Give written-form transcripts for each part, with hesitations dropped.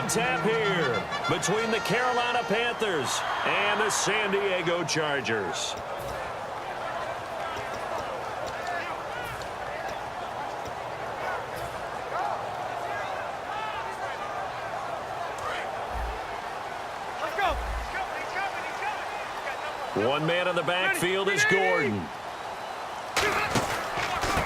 on tap here between the Carolina Panthers and the San Diego Chargers. One man in the backfield is Gordon.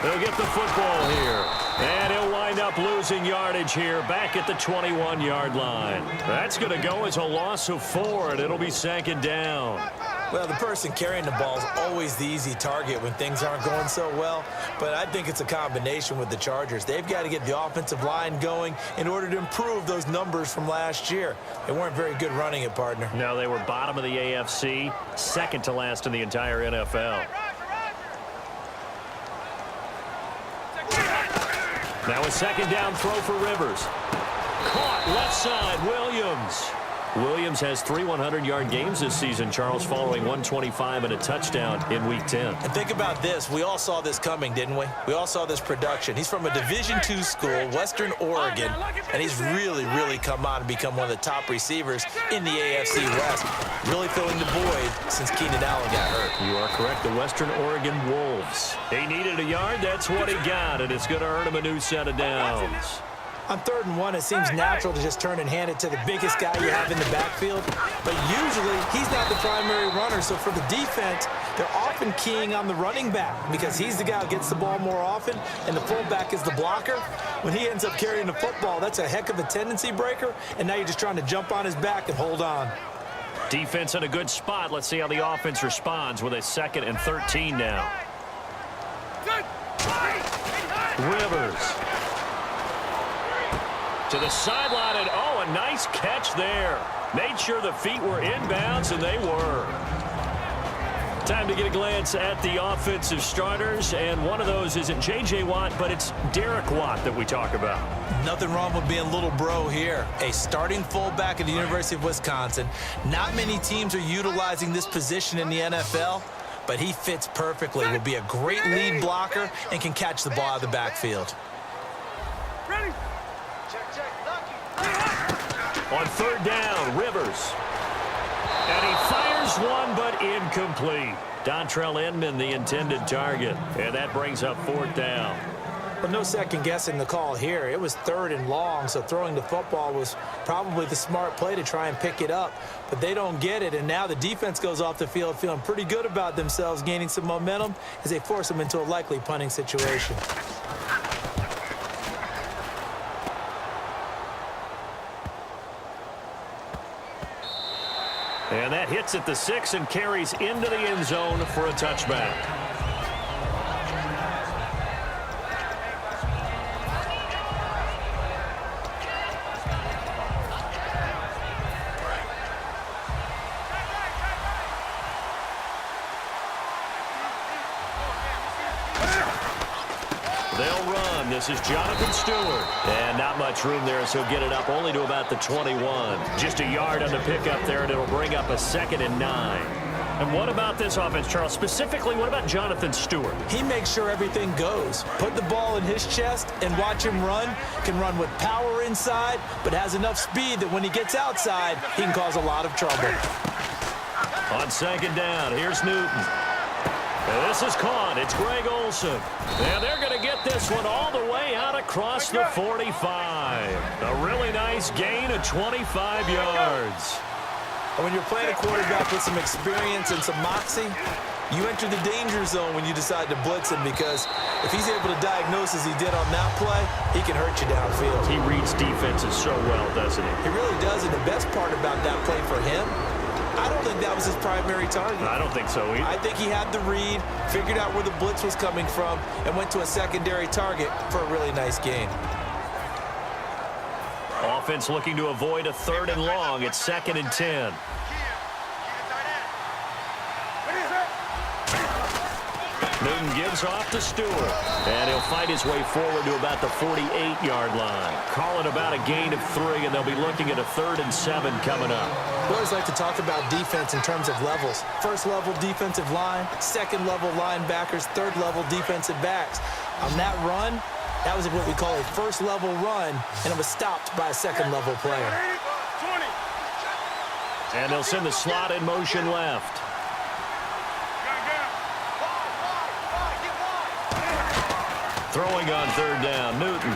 He'll get the football here. And he'll wind up losing yardage here back at the 21-yard line. That's going to go as a loss of 4, and it'll be second down. Well, the person carrying the ball is always the easy target when things aren't going so well. But I think it's a combination with the Chargers. They've got to get the offensive line going in order to improve those numbers from last year. They weren't very good running it, partner. No, they were bottom of the AFC, second to last in the entire NFL. Now a second down throw for Rivers. Caught left side, Williams. Williams has 3 100-yard games this season, Charles, following 125 and a touchdown in Week 10. And think about this. We all saw this coming, didn't we? We all saw this production. He's from a Division II school, Western Oregon, and he's really come on and become one of the top receivers in the AFC West. Really filling the void since Keenan Allen got hurt. You are correct. The Western Oregon Wolves. He needed a yard. That's what he got, and it's going to earn him a new set of downs. On 3rd and 1, it seems natural to just turn and hand it to the biggest guy you have in the backfield. But usually, he's not the primary runner. So for the defense, they're often keying on the running back because he's the guy who gets the ball more often, and the fullback is the blocker. When he ends up carrying the football, that's a heck of a tendency breaker, and now you're just trying to jump on his back and hold on. Defense in a good spot. Let's see how the offense responds with a 2nd and 13 now. Rivers. To the sideline, and oh, a nice catch there. Made sure the feet were inbounds, and they were. Time to get a glance at the offensive starters, and one of those isn't J.J. Watt, but it's Derek Watt that we talk about. Nothing wrong with being little bro here. A starting fullback at the University of Wisconsin. Not many teams are utilizing this position in the NFL, but he fits perfectly. Will be a great lead blocker and can catch the ball out of the backfield. Ready? On 3rd down, Rivers. And he fires one, but incomplete. Dontrell Inman, the intended target. And that brings up 4th down. But no second guessing the call here. It was 3rd and long, so throwing the football was probably the smart play to try and pick it up. But they don't get it, and now the defense goes off the field feeling pretty good about themselves, gaining some momentum as they force them into a likely punting situation. And that hits at the 6 and carries into the end zone for a touchback. They'll run. This is Jonathan Stewart. And not much room there, so get it up only to about the 21. Just a yard on the pickup there, and it'll bring up a 2nd and 9. And what about this offense, Charles? Specifically, what about Jonathan Stewart? He makes sure everything goes. Put the ball in his chest and watch him run. Can run with power inside, but has enough speed that when he gets outside, he can cause a lot of trouble. On 2nd down, here's Newton. And this is caught. It's Greg Olsen. And they're going to get this one all the way out across the 45. A really nice gain of 25 yards. And when you're playing a quarterback with some experience and some moxie, you enter the danger zone when you decide to blitz him, because if he's able to diagnose as he did on that play, he can hurt you downfield. He reads defenses so well, doesn't he? He really does, and the best part about that play for him, I don't think that was his primary target. I don't think so either. I think he had the read, figured out where the blitz was coming from, and went to a secondary target for a really nice gain. Offense looking to avoid a 3rd and long. It's 2nd and 10. Newton gives off to Stewart. And he'll fight his way forward to about the 48-yard line. Call it about a gain of 3, and they'll be looking at a 3rd and 7 coming up. We always like to talk about defense in terms of levels. 1st level defensive line, 2nd level linebackers, 3rd level defensive backs. On that run, That was what we call a first-level run, and it was stopped by a second-level player. 20. And they'll send the slot in motion left. Throwing on third down, Newton.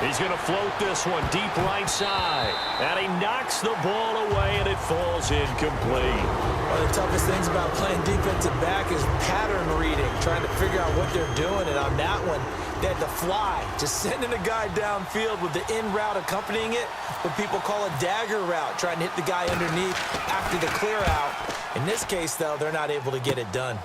He's going to float this one deep right side. And he knocks the ball away, and it falls incomplete. One of the toughest things about playing defensive back is pattern reading, trying to figure out what they're doing. And on that one, they had to fly, just sending a guy downfield with the in route accompanying it, what people call a dagger route, trying to hit the guy underneath after the clear out. In this case, though, they're not able to get it done.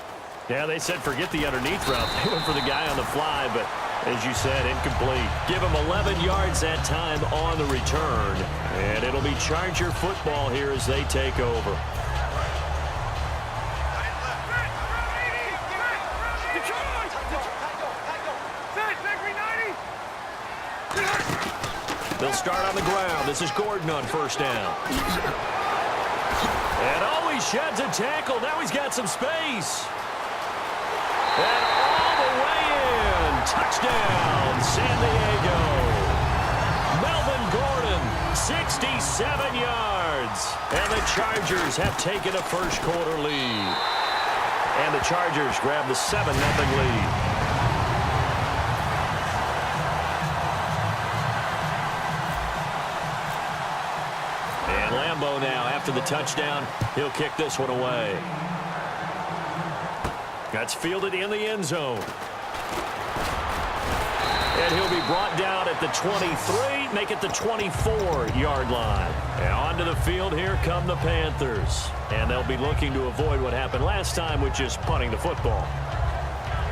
Yeah, they said forget the underneath route. They went for the guy on the fly, but as you said, incomplete. Give him 11 yards that time on the return. And it'll be Charger football here as they take over. They'll start on the ground. This is Gordon on first down. And oh, he sheds a tackle. Now he's got some space. And all the way in. Touchdown, San Diego. Melvin Gordon, 67 yards. And the Chargers have taken a first-quarter lead. And the Chargers grab the 7-0 lead. And Lambeau now, after the touchdown, he'll kick this one away. That's fielded in the end zone. And he'll be brought down at the 23, make it the 24-yard line. And onto the field, here come the Panthers. And they'll be looking to avoid what happened last time, which is punting the football.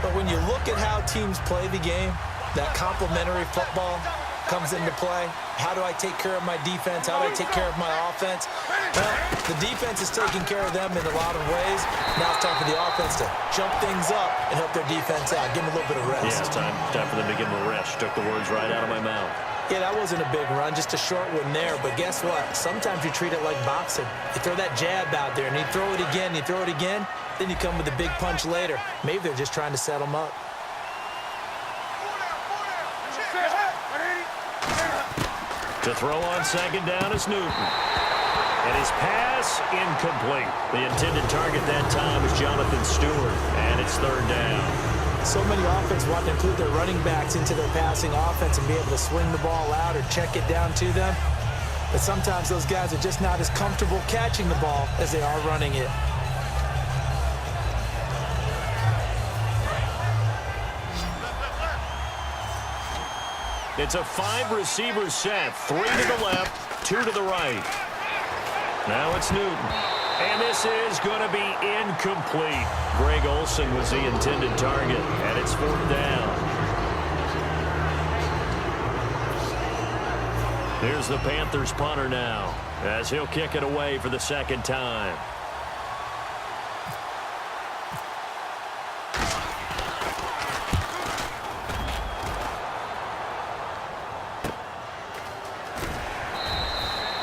But when you look at how teams play the game, that complementary football comes into play. How do I take care of my defense? How do I take care of my offense? Well, the defense is taking care of them in a lot of ways. Now it's time for the offense to jump things up and help their defense out. Give them a little bit of rest. Yeah, time for them to give them a rest. Took the words right out of my mouth. Yeah, that wasn't a big run, just a short one there. But guess what? Sometimes you treat it like boxing. You throw that jab out there, and you throw it again, you throw it again, then you come with a big punch later. Maybe they're just trying to set them up. To throw on second down is Newton. And his pass, incomplete. The intended target that time was Jonathan Stewart. And it's third down. So many offenses want to include their running backs into their passing offense and be able to swing the ball out or check it down to them. But sometimes those guys are just not as comfortable catching the ball as they are running it. It's a 5-receiver set. 3 to the left, 2 to the right. Now it's Newton. And this is going to be incomplete. Greg Olsen was the intended target, and it's fourth down. Here's the Panthers punter now, as he'll kick it away for the second time.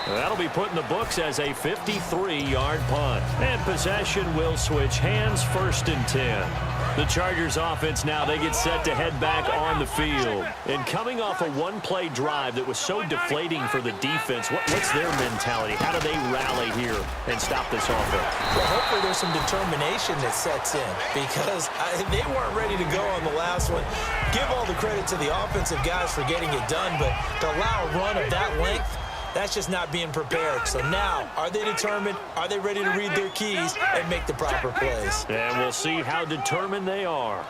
That'll be put in the books as a 53-yard punt. And possession will switch hands, first and 10. The Chargers offense now, they get set to head back on the field. And coming off a one-play drive that was so deflating for the defense, what's their mentality? How do they rally here and stop this offense? Well, hopefully there's some determination that sets in because they weren't ready to go on the last one. Give all the credit to the offensive guys for getting it done, but to allow a run of that length, that's just not being prepared. So now, are they determined? Are they ready to read their keys and make the proper plays? And we'll see how determined they are.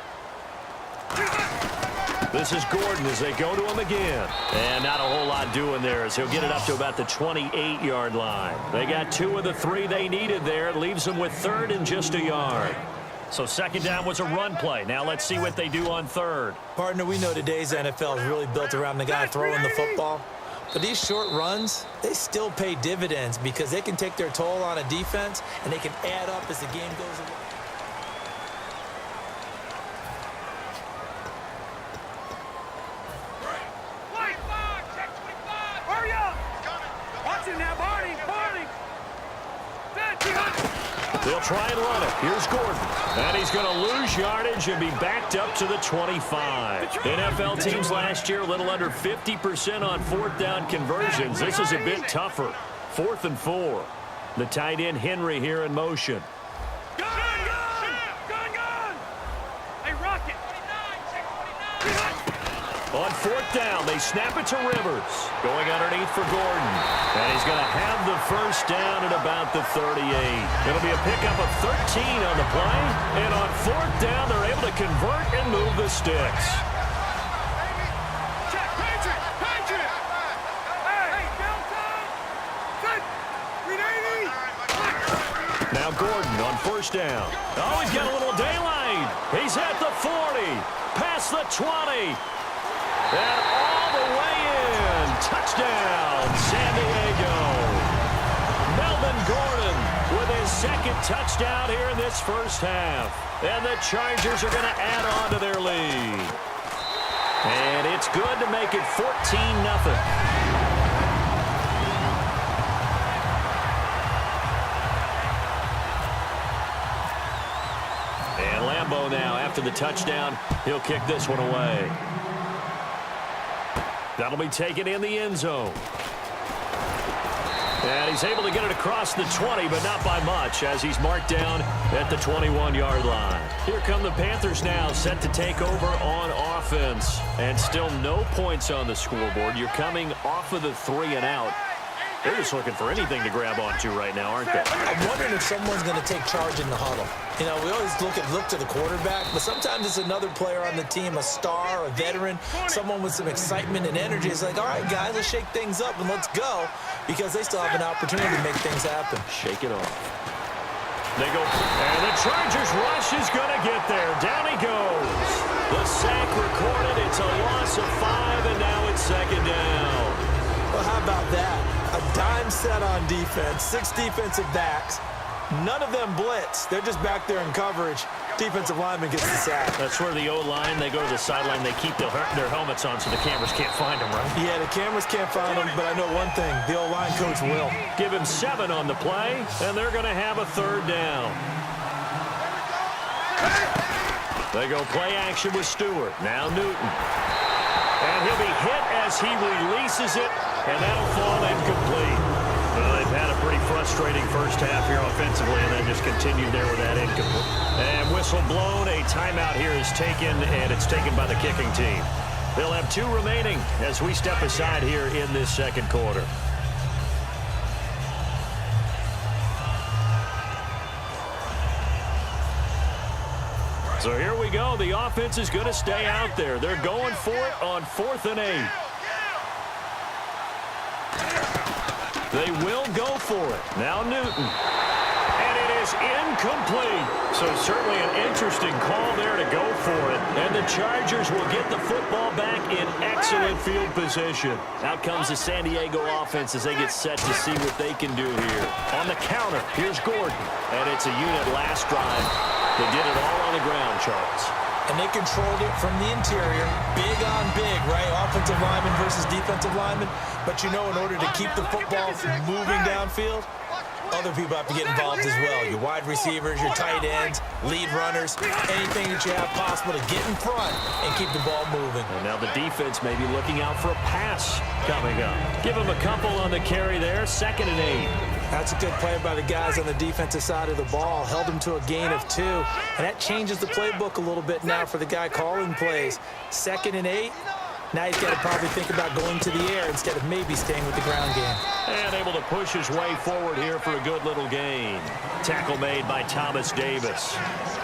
This is Gordon as they go to him again. And not a whole lot doing there as he'll get it up to about the 28-yard line. They got 2 of the 3 they needed there. It leaves them with third and just a yard. So second down was a run play. Now let's see what they do on third. Partner, we know today's NFL is really built around the guy throwing the football. But these short runs, they still pay dividends because they can take their toll on a defense and they can add up as the game goes along. Hurry up! Watch it now, Barney! They'll try and run it. Here's Gordon. And he's going to lose yardage and be backed up to the 25. NFL teams last year a little under 50% on fourth down conversions. This is a bit tougher. 4th and 4. The tight end Henry here in motion. Gun! Hey, Rocket! On 4th down, they snap it to Rivers. Going underneath for Gordon. And he's going to have the first down at about the 38. It'll be a pickup of 13 on the play. And on 4th down, they're able to convert and move the sticks. Check, Patriot! Hey, downtown! Set! 380! Now Gordon on 1st down. Oh, he's got a little daylight. He's at the 40. Past the 20. And all the way in. Touchdown, San Diego. Melvin Gordon with his 2nd touchdown here in this first half. And the Chargers are going to add on to their lead. And it's good to make it 14-0. Now after the touchdown, he'll kick this one away. That'll be taken in the end zone. And he's able to get it across the 20, but not by much, as he's marked down at the 21-yard line. Here come the Panthers now, set to take over on offense. And still no points on the scoreboard. You're coming off of the 3 and out. They're just looking for anything to grab onto right now, aren't they? I'm wondering if someone's going to take charge in the huddle. You know, we always look to the quarterback, but sometimes it's another player on the team, a star, a veteran, someone with some excitement and energy. It's like, all right, guys, let's shake things up and let's go, because they still have an opportunity to make things happen. Shake it off. They go, and the Chargers rush is going to get there. Down he goes. The sack recorded. It's a loss of 5, and now it's 2nd down. Well, how about that? A dime set on defense, 6 defensive backs. None of them blitz. They're just back there in coverage. Defensive lineman gets the sack. That's where the O-line, they go to the sideline, they keep their helmets on so the cameras can't find them, right? Yeah, the cameras can't find them, but I know one thing. The O-line coach will. Give him 7 on the play, and they're going to have a 3rd down. They go play action with Stewart. Now Newton. And he'll be hit as he releases it, and that'll fall incomplete. Well, they've had a pretty frustrating first half here offensively, and then just continued there with that incomplete. And whistle blown. A timeout here is taken, and it's taken by the kicking team. They'll have 2 remaining as we step aside here in this 2nd quarter. So here we go. The offense is going to stay out there. They're going for it on 4th and 8. They will go for it. Now Newton. And it is incomplete. So certainly an interesting call there to go for it. And the Chargers will get the football back in excellent field position. Out comes the San Diego offense as they get set to see what they can do here. On the counter, here's Gordon. And it's a unit last drive. They did it all on the ground, Charles. And they controlled it from the interior. Big on big, right? Offensive lineman versus defensive lineman. But you know, in order to keep the football from moving downfield, other people have to get involved as well. Your wide receivers, your tight ends, lead runners, anything that you have possible to get in front and keep the ball moving. And now the defense may be looking out for a pass coming up. Give them a couple on the carry there. 2nd and 8. That's a good play by the guys on the defensive side of the ball. Held him to a gain of 2. And that changes the playbook a little bit now for the guy calling plays. 2nd and 8. Now he's got to probably think about going to the air instead of maybe staying with the ground game. And able to push his way forward here for a good little gain. Tackle made by Thomas Davis.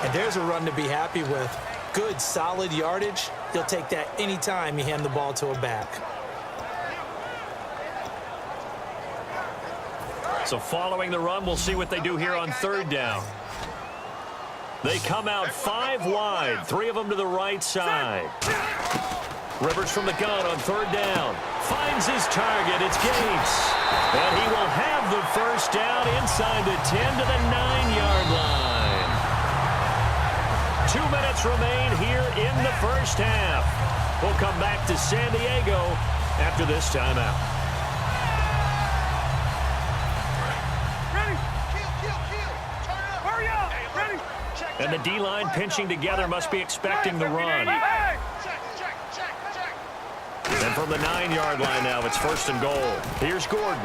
And there's a run to be happy with. Good, solid yardage. He'll take that anytime you hand the ball to a back. So following the run, we'll see what they do here on 3rd down. They come out 5 wide, 3 of them to the right side. Rivers from the gun on 3rd down. Finds his target. It's Gates. And he will have the first down inside the 10 to the 9-yard line. 2 minutes remain here in the first half. We'll come back to San Diego after this timeout. Ready? Kill. Turn it up. And the D-line pinching together must be expecting the run. And from the 9-yard line now, it's 1st and goal. Here's Gordon.